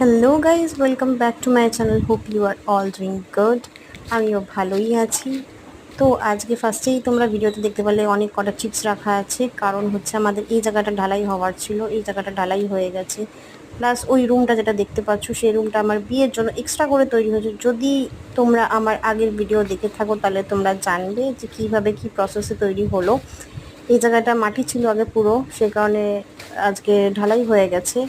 Hello guys, welcome back to my channel. Hope you are all doing good. আমিও ভালোই আছি। তো আজকে ফার্স্টেই তোমরা ভিডিওতে দেখতে পেলে অনেক কটা চিপস রাখা আছে, কারণ হচ্ছে আমাদের এই জায়গাটা ঢালাই হওয়ার ছিল, এই জায়গাটা ঢালাই হয়ে গেছে। প্লাস ওই রুমটা যেটা দেখতে পাচ্ছ সেই রুমটা আমার বিয়ের জন্য এক্সট্রা করে তৈরি হয়েছে। যদি তোমরা আমার আগের ভিডিও দেখে থাকো তাহলে তোমরা জানবে যে কীভাবে কী প্রসেসে তৈরি হলো। এই জায়গাটা মাটি ছিল আগে পুরো, সে কারণে আজকে ঢালাই হয়ে গেছে।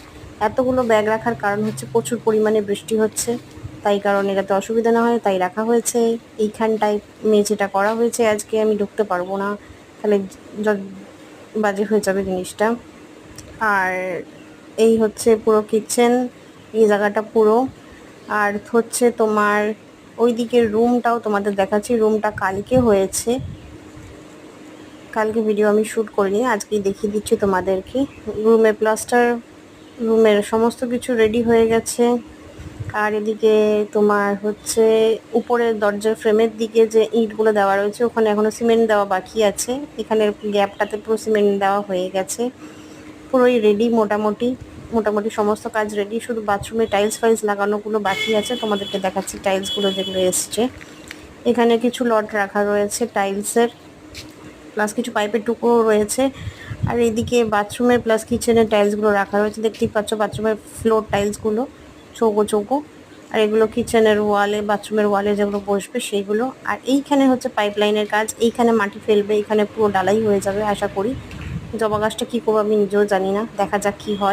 এতগুলো ব্যাগ রাখার কারণ হচ্ছে প্রচুর পরিমাণে বৃষ্টি হচ্ছে, তাই কারণে এটাতে অসুবিধা না হয় তাই রাখা হয়েছে। এইখানটায় মেঝেটা করা হয়েছে, আজকে আমি ঢুকতে পারবো না, তাহলে বাজে হয়ে যাবে জিনিসটা। আর এই হচ্ছে পুরো কিচেন, এই জায়গাটা পুরো। আর হচ্ছে তোমার ওই দিকের রুমটাও তোমাদের দেখাচ্ছি। রুমটা কালকে হয়েছে, কালকে ভিডিও আমি শ্যুট করিনি, আজকেই দেখিয়ে দিচ্ছি তোমাদেরকে। রুমে প্লাস্টার, রুমের সমস্ত কিছু রেডি হয়ে গেছে। আর এদিকে তোমার হচ্ছে উপরের দরজার ফ্রেমের দিকে যে ইঁটগুলো দেওয়া রয়েছে ওখানে এখনও সিমেন্ট দেওয়া বাকি আছে। এখানের গ্যাপটাতে পুরো সিমেন্ট দেওয়া হয়ে গেছে, পুরোই রেডি। মোটামুটি সমস্ত কাজ রেডি, শুধু বাথরুমে টাইলস ফাইলস লাগানোগুলো বাকি আছে। তোমাদেরকে দেখাচ্ছি টাইলসগুলো যেগুলো এসছে। এখানে কিছু লট রাখা রয়েছে টাইলসের, প্লাস কিছু পাইপের টুকরো রয়েছে। আর এদিকে বাথরুমের প্লাস কিচেনের টাইলসগুলো রাখা রয়েছে, দেখতেই পাচ্ছ বাথরুমের ফ্লোর টাইলসগুলো চৌকো চৌকো। আর এগুলো কিচেনের ওয়ালে, বাথরুমের ওয়ালে যেগুলো বসবে সেইগুলো। আর এইখানে হচ্ছে পাইপ লাইনের কাজ, এইখানে মাটি ফেলবে, এখানে পুরো ডালাই হয়ে যাবে আশা করি। জবা গাছটা কী করবো আমি নিজেও জানি না, দেখা যাক কী হয়।